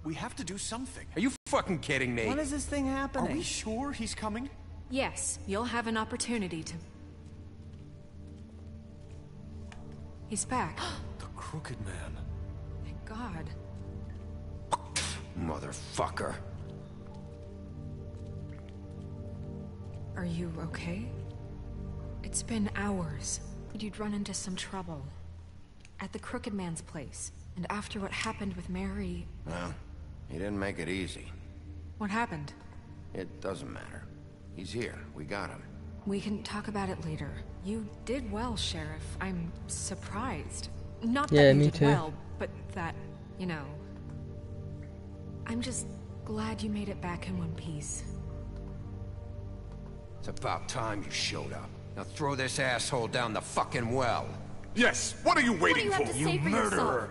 We have to do something. Are you fucking kidding me? When is this thing happening? Are we sure he's coming? Yes, you'll have an opportunity to... He's back. The Crooked Man. Thank God. Motherfucker. Are you okay? It's been hours. You'd run into some trouble. At the Crooked Man's place. And after what happened with Mary... Well, he didn't make it easy. What happened? It doesn't matter. He's here. We got him. We can talk about it later. You did well, Sheriff. I'm surprised. Not that you did well, but that, you know... I'm just glad you made it back in one piece. It's about time you showed up. Now throw this asshole down the fucking well. Yes, what are you waiting for? You murderer!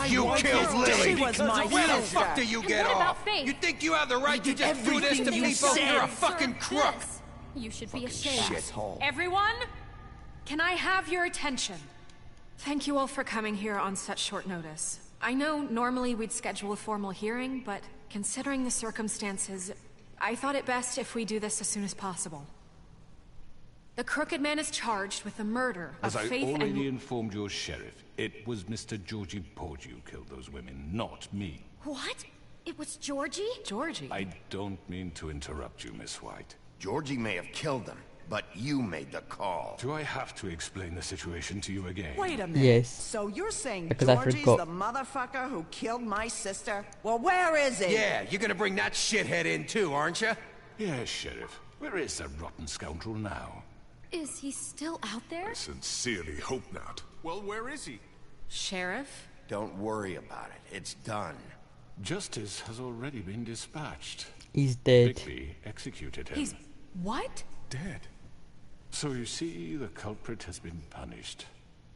You killed Lily! Where the sister. fuck do you get what about off? Faith? You think you have the right to just do this to everything you people? said. You're a fucking crook! You should be ashamed. Shithole. Everyone, can I have your attention? Thank you all for coming here on such short notice. I know normally we'd schedule a formal hearing, but considering the circumstances, I thought it best if we do this as soon as possible. The Crooked Man is charged with the murder of As I Faith already informed your sheriff, it was Mr. Georgie Porgy who killed those women, not me. What? It was Georgie? Georgie. I don't mean to interrupt you, Miss White. Georgie may have killed them, but you made the call. Do I have to explain the situation to you again? Wait a minute. Yes. So you're saying Because I Georgie's forgot. the motherfucker who killed my sister? Well, where is he? Yeah, you're gonna bring that shithead in too, aren't you? Yes, Sheriff. Where is that rotten scoundrel now? Is he still out there? I sincerely hope not. Well, where is he? Sheriff? Don't worry about it. It's done. Justice has already been dispatched. He's dead. Bigby executed him. He's... what? dead. So you see, the culprit has been punished.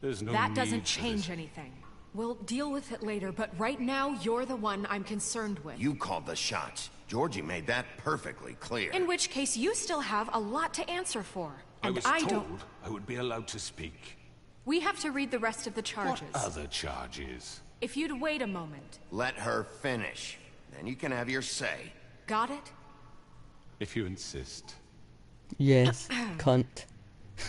There's no That need doesn't for change this. anything. We'll deal with it later, but right now, you're the one I'm concerned with. You called the shots. Georgie made that perfectly clear. In which case, you still have a lot to answer for. I And was I told don't... I would be allowed to speak. We have to read the rest of the charges. What other charges? If you'd wait a moment. Let her finish. Then you can have your say. Got it? If you insist. Yes, cunt.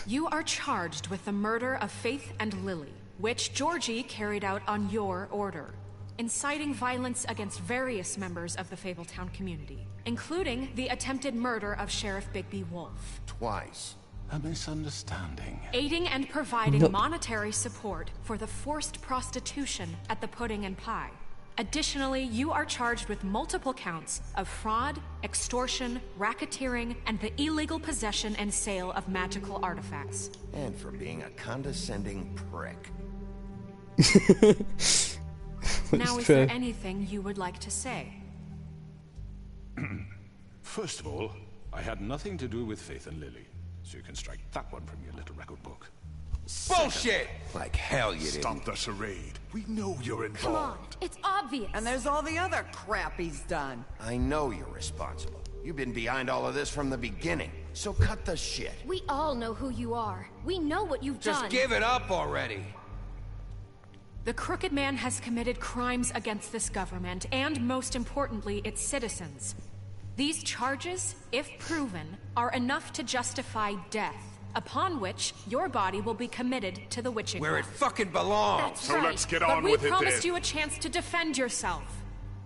You are charged with the murder of Faith and Lily, which Georgie carried out on your order, inciting violence against various members of the Fabletown community, including the attempted murder of Sheriff Bigby Wolf. Twice. A misunderstanding. Aiding and providing Nope. monetary support for the forced prostitution at the Pudding and Pie. Additionally, you are charged with multiple counts of fraud, extortion, racketeering, and the illegal possession and sale of magical artifacts. And for being a condescending prick. Now, is there anything you would like to say? First of all, I had nothing to do with Faith and Lily, so you can strike that one from your little record book. Bullshit! Like hell you Stop didn't. the charade. We know you're Come on, involved. it's obvious. And there's all the other crap he's done. I know you're responsible. You've been behind all of this from the beginning. So cut the shit. We all know who you are. We know what you've Just done. give it up already. The Crooked Man has committed crimes against this government, and most importantly, its citizens. These charges, if proven, are enough to justify death, upon which your body will be committed to the witching Where it ground. fucking belongs. That's So right. let's get But on we with it promised then. you a chance to defend yourself,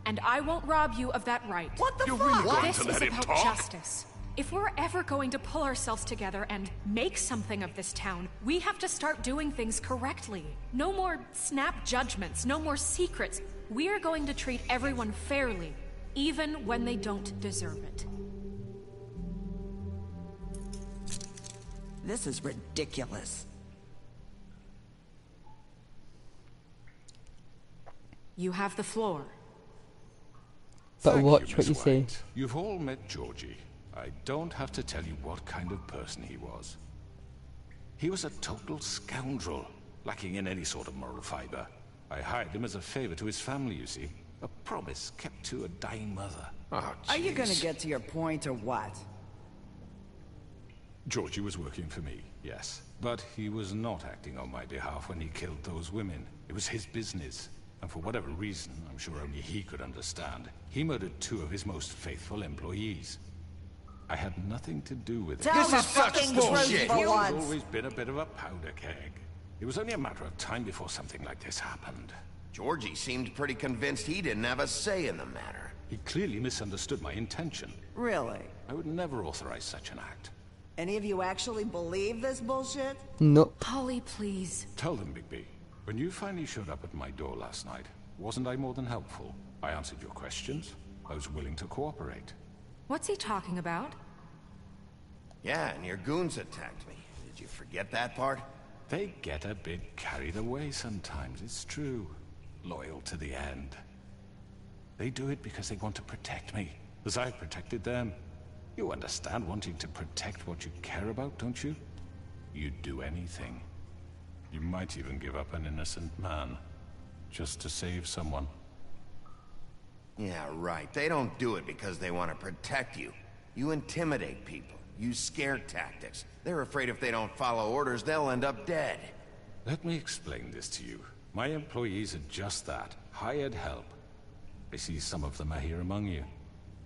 and I won't rob you of that right. What the You're fuck? really going This to is let him about talk? justice. If we're ever going to pull ourselves together and make something of this town, we have to start doing things correctly. No more snap judgments, no more secrets. We are going to treat everyone fairly, even when they don't deserve it. This is ridiculous. You have the floor. But Thank watch what Miss you say. White. You've all met Georgie. I don't have to tell you what kind of person he was. He was a total scoundrel, lacking in any sort of moral fiber. I hired him as a favor to his family, you see. A promise kept to a dying mother. Oh, Are you jeez. gonna get to your point or what? Georgie was working for me, yes. But he was not acting on my behalf when he killed those women. It was his business. And for whatever reason, I'm sure only he could understand, he murdered 2 of his most faithful employees. I had nothing to do with it. Tell the fucking truth for He's once. always been a bit of a powder keg. It was only a matter of time before something like this happened. Georgie seemed pretty convinced he didn't have a say in the matter. He clearly misunderstood my intention. Really? I would never authorize such an act. Any of you actually believe this bullshit? Nope. Holly, please. Tell them, Bigby. When you finally showed up at my door last night, wasn't I more than helpful? I answered your questions. I was willing to cooperate. What's he talking about? Yeah, and your goons attacked me. Did you forget that part? They get a bit carried away sometimes, it's true. Loyal to the end. They do it because they want to protect me, as I protected them. You understand wanting to protect what you care about, don't you? You'd do anything. You might even give up an innocent man, just to save someone. Yeah, right. They don't do it because they want to protect you. You intimidate people, use scare tactics. They're afraid if they don't follow orders, they'll end up dead. Let me explain this to you. My employees are just that, hired help. I see some of them are here among you.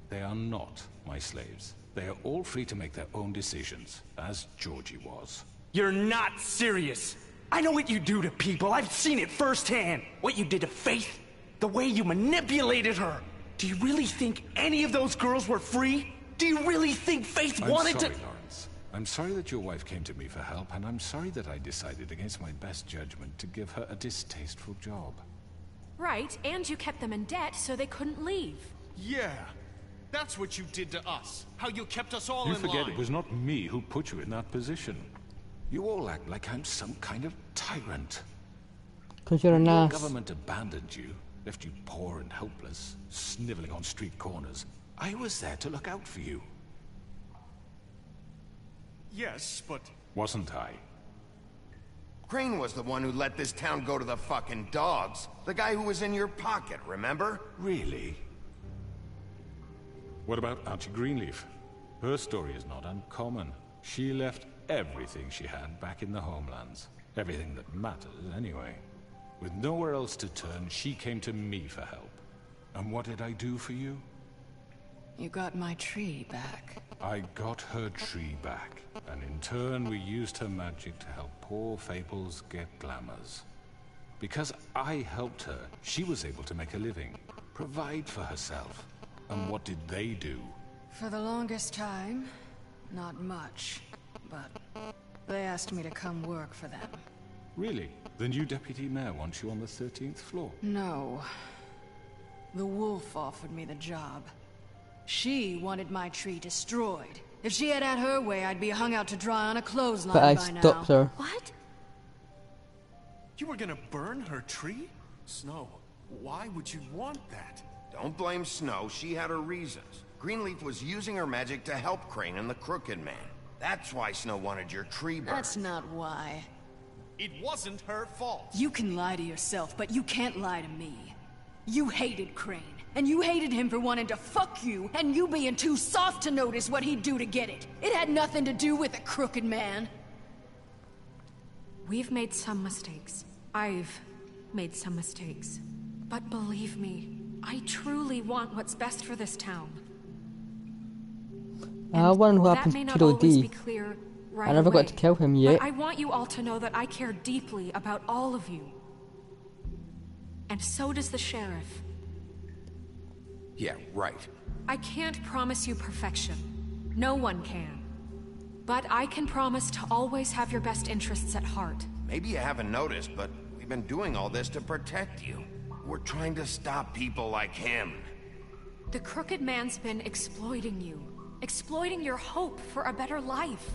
They are not my slaves. They are all free to make their own decisions, as Georgie was. You're not serious. I know what you do to people. I've seen it firsthand. What you did to Faith, the way you manipulated her. Do you really think any of those girls were free? Do you really think Faith wanted to... I'm sorry, Lawrence. I'm sorry that your wife came to me for help, and I'm sorry that I decided against my best judgment to give her a distasteful job. Right, and you kept them in debt so they couldn't leave. Yeah. That's what you did to us. How you kept us all You in forget line. it was not me who put you in that position. You all act like I'm some kind of tyrant. Because you're an Your ass. government abandoned you, left you poor and helpless, sniveling on street corners. I was there to look out for you. Yes, but... Wasn't I? Crane was the one who let this town go to the fucking dogs. The guy who was in your pocket, remember? Really? What about Auntie Greenleaf? Her story is not uncommon. She left everything she had back in the homelands. Everything that matters, anyway. With nowhere else to turn, she came to me for help. And what did I do for you? You got my tree back. I got her tree back, and in turn we used her magic to help poor Fables get glamours. Because I helped her, she was able to make a living, provide for herself. And what did they do? For the longest time, not much. But they asked me to come work for them. Really? The new deputy mayor wants you on the 13th floor? No. The wolf offered me the job. She wanted my tree destroyed. If she had her way, I'd be hung out to dry on a clothesline But I by now. stopped her. What? You were gonna burn her tree? Snow, why would you want that? Don't blame Snow, she had her reasons. Greenleaf was using her magic to help Crane and the Crooked Man. That's why Snow wanted your tree burned. That's not why. It wasn't her fault. You can lie to yourself, but you can't lie to me. You hated Crane, and you hated him for wanting to fuck you, and you being too soft to notice what he'd do to get it. It had nothing to do with the Crooked Man. We've made some mistakes. I've made some mistakes. But believe me, I truly want what's best for this town. I wonder what That happened may to not Tito always be D. clear right I never away, got to kill him yet. But I want you all to know that I care deeply about all of you. And so does the sheriff. Yeah, right. I can't promise you perfection. No one can. But I can promise to always have your best interests at heart. Maybe you haven't noticed, but we've been doing all this to protect you. We're trying to stop people like him. The Crooked Man's been exploiting you. Exploiting your hope for a better life.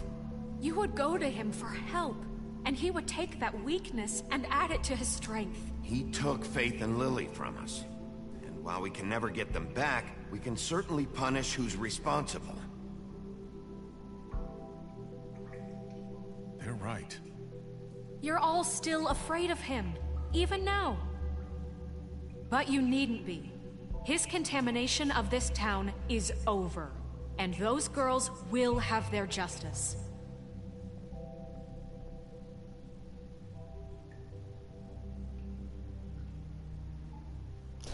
You would go to him for help, and he would take that weakness and add it to his strength. He took Faith and Lily from us. And while we can never get them back, we can certainly punish who's responsible. They're right. You're all still afraid of him, even now. But you needn't be. His contamination of this town is over, and those girls will have their justice.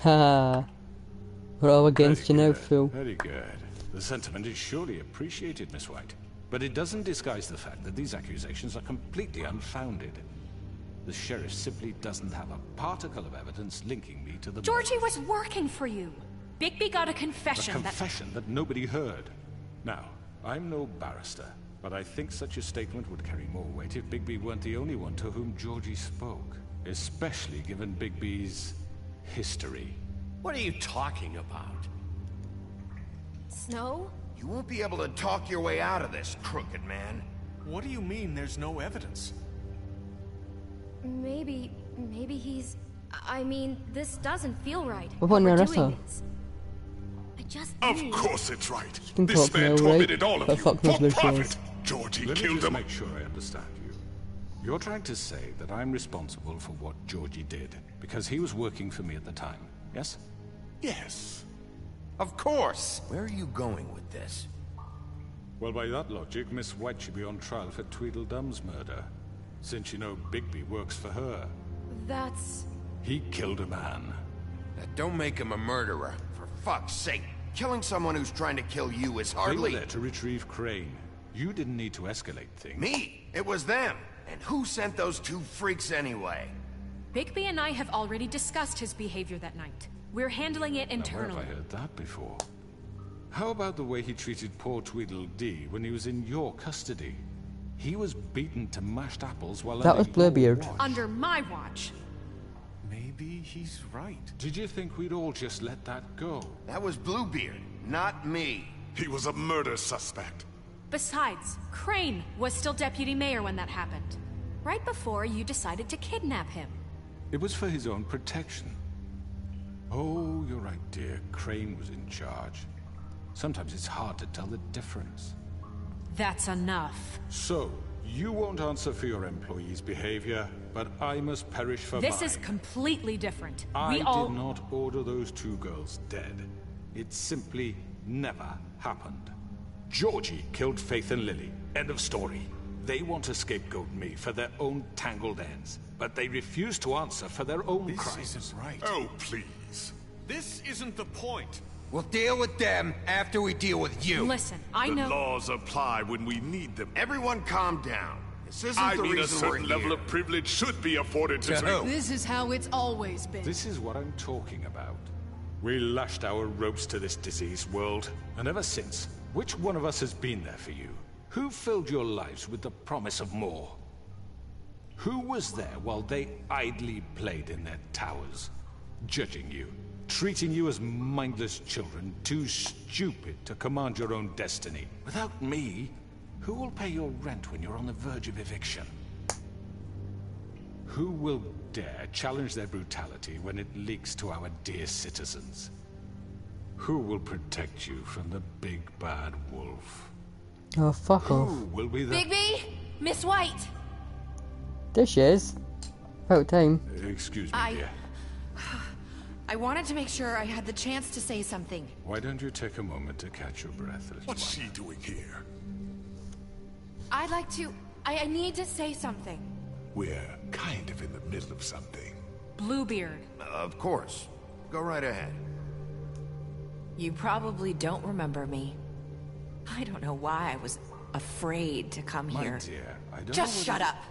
Ha. We're all against you now, fool. Very good. The sentiment is surely appreciated, Miss White. But it doesn't disguise the fact that these accusations are completely unfounded. The sheriff simply doesn't have a particle of evidence linking me to the... Georgie was working for you. Bigby got a confession A confession that nobody heard. Now, I'm no barrister, but I think such a statement would carry more weight if Bigby weren't the only one to whom Georgie spoke. Especially given Bigby's history. What are you talking about? Snow? You won't be able to talk your way out of this, crooked man. What do you mean there's no evidence? Maybe he's... I mean, this doesn't feel right. What How about we're Narissa? doing this. I just Of need... course it's right. can This talk man now, tormented right? all of But you fuck knows for where she profit. is. Georgie Let me killed just him. make sure I understand you. You're trying to say that I'm responsible for what Georgie did, because he was working for me at the time, yes? Yes. Of course. Where are you going with this? Well, by that logic, Miss White should be on trial for Tweedledum's murder. Since you know Bigby works for her. That's... He killed a man. That don't make him a murderer. For fuck's sake. Killing someone who's trying to kill you is They were hardly... there to retrieve Crane. You didn't need to escalate things. Me? It was them. And who sent those two freaks anyway? Bigby and I have already discussed his behavior that night. We're handling it Now, where internally. have I heard that before? How about the way he treated poor Tweedledee when he was in your custody? He was beaten to mashed apples while That was under your Bluebeard. watch. Under my watch. Maybe he's right. Did you think we'd all just let that go? That was Bluebeard, not me. He was a murder suspect. Besides, Crane was still deputy mayor when that happened. Right before you decided to kidnap him. It was for his own protection. Oh, you're right, dear. Crane was in charge. Sometimes it's hard to tell the difference. That's enough. So, you won't answer for your employees' behavior, but I must perish for This mine. is completely different. I We all... did not order those two girls dead. It simply never happened. Georgie killed Faith and Lily. End of story. They want to scapegoat me for their own tangled ends, but they refuse to answer for their own This crimes. isn't right. Oh, please. This isn't the point. We'll deal with them after we deal with you. Listen, I The know... laws apply when we need them. Everyone calm down. This isn't I the mean, a reason we're certain level here. of privilege should be afforded to... To who? This is how it's always been. This is what I'm talking about. We lashed our ropes to this diseased world, and ever since, which one of us has been there for you? Who filled your lives with the promise of more? Who was there while they idly played in their towers, judging you, treating you as mindless children, too stupid to command your own destiny? Without me, who will pay your rent when you're on the verge of eviction? Who will dare challenge their brutality when it leaks to our dear citizens? Who will protect you from the big bad wolf? Oh, fuck off. Who will be the... Bigby! Miss White! There she is. About time. Excuse me, dear. I wanted to make sure I had the chance to say something. Why don't you take a moment to catch your breath, little What's one? she doing here? I'd like to... I need to say something. We're kind of in the middle of something. Bluebeard. Of course. Go right ahead. You probably don't remember me. I don't know why I was afraid to come My here. dear, I don't Just know shut whether- up.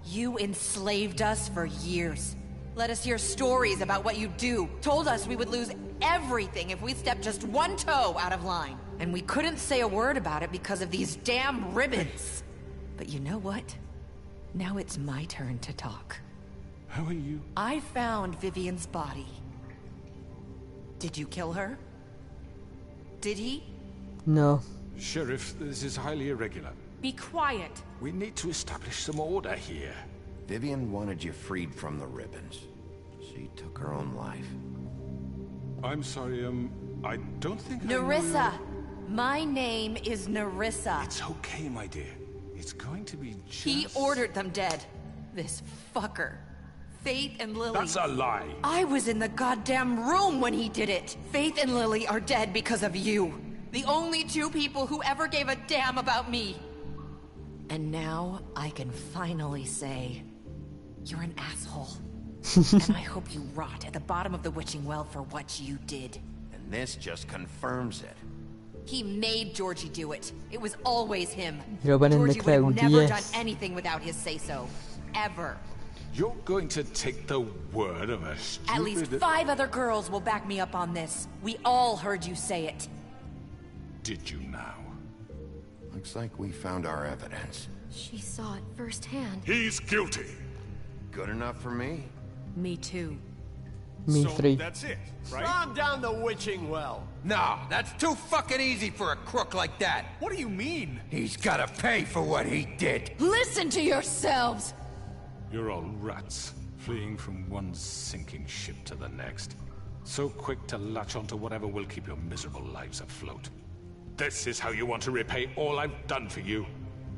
You enslaved us for years. Let us hear stories about what you do. Told us we would lose everything if we stepped just one toe out of line. And we couldn't say a word about it because of these damn ribbons. But you know what? Now it's my turn to talk. How are you? I found Vivian's body. Did you kill her? Did he? No. Sheriff, this is highly irregular. Be quiet. We need to establish some order here. Vivian wanted you freed from the ribbons. She took her own life. I'm sorry, I don't think I know Narissa! your- My name is Narissa. It's okay, my dear. It's going to be just... He ordered them dead. This fucker. Faith and Lily. That's a lie. I was in the goddamn room when he did it. Faith and Lily are dead because of you. The only two people who ever gave a damn about me. And now I can finally say, you're an asshole. And I hope you rot at the bottom of the witching well for what you did. And this just confirms it. He made Georgie do it. It was always him. You're winning the Georgie would have crowd, never yes. done anything without his say-so. Ever. You're going to take the word of a stupid... At least 5 other girls will back me up on this. We all heard you say it. Did you now? Looks like we found our evidence. She saw it firsthand. He's guilty. Good enough for me? Me too. Me So 3. that's it, right? Calm down the witching well. No, that's too fucking easy for a crook like that. What do you mean? He's gotta pay for what he did. Listen to yourselves! You're all rats, fleeing from one sinking ship to the next. So quick to latch onto whatever will keep your miserable lives afloat. This is how you want to repay all I've done for you?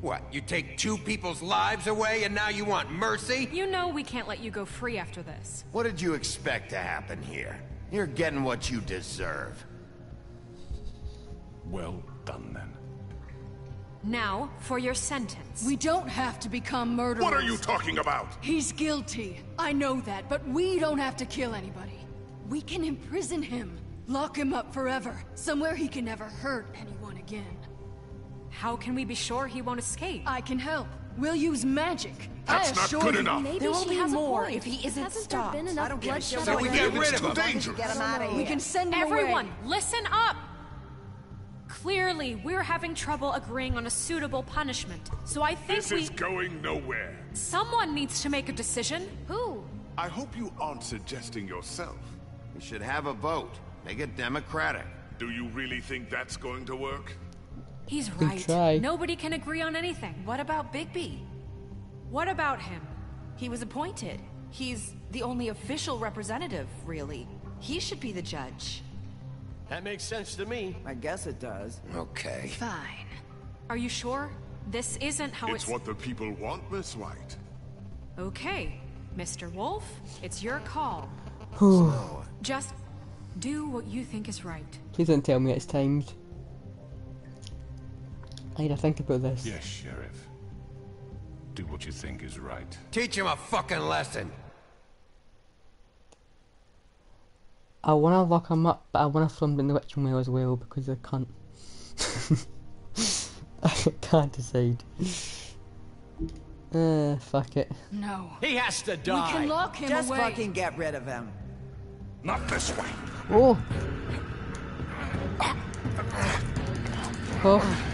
What, you take 2 people's lives away and now you want mercy? You know we can't let you go free after this. What did you expect to happen here? You're getting what you deserve. Well done, then. Now, for your sentence. We don't have to become murderers. What are you talking about? He's guilty. I know that, but we don't have to kill anybody. We can imprison him. Lock him up forever. Somewhere he can never hurt anyone again. How can we be sure he won't escape? I can help. We'll use magic. That's not good enough. Maybe There will she be has more a point. if he isn't Hasn't stopped. there been enough I don't give a bloodshed shit. So we already? get rid of him. Dangerous. We can send him Everyone, away. listen up! Clearly, we're having trouble agreeing on a suitable punishment. So I think This is going nowhere. someone needs to make a decision. Who? I hope you aren't suggesting yourself. We should have a vote. Make it democratic. Do you really think that's going to work? He's Good right. try. Nobody can agree on anything. What about Bigby? What about him? He was appointed. He's the only official representative, really. He should be the judge. That makes sense to me. I guess it does. Okay. Fine. Are you sure? This isn't how It's what the people want, Miss White. Okay, Mr. Wolf, it's your call. Just do what you think is right. Please don't tell me it's timed. I need to think about this. Yes, Sheriff. Do what you think is right. Teach him a fucking lesson. I want to lock him up, but I want to throw him in the witching well as well because I can't. I can't decide. Fuck it. No. He has to We die. can lock him Just away. fucking get rid of him. Not this way. Oh! Oh!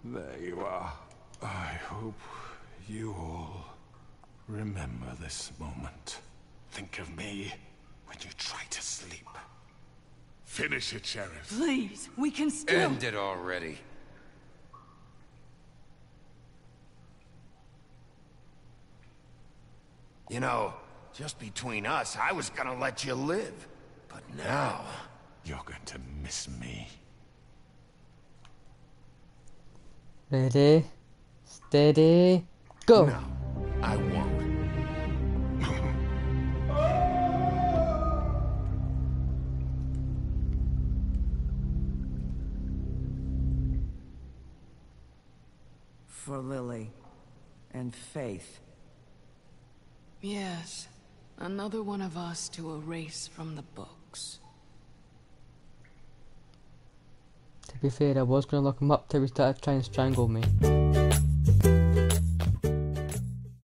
There you are. I hope you all remember this moment. Think of me when you try to sleep. Finish it, Sheriff. Please, we can still... End it already. You know, just between us, I was gonna let you live. But now... You're going to miss me. Ready, steady, go! No, I won't. For Lily. And Faith. Yes. Another one of us to erase from the books. To be fair, I was going to lock him up till he started trying to strangle me.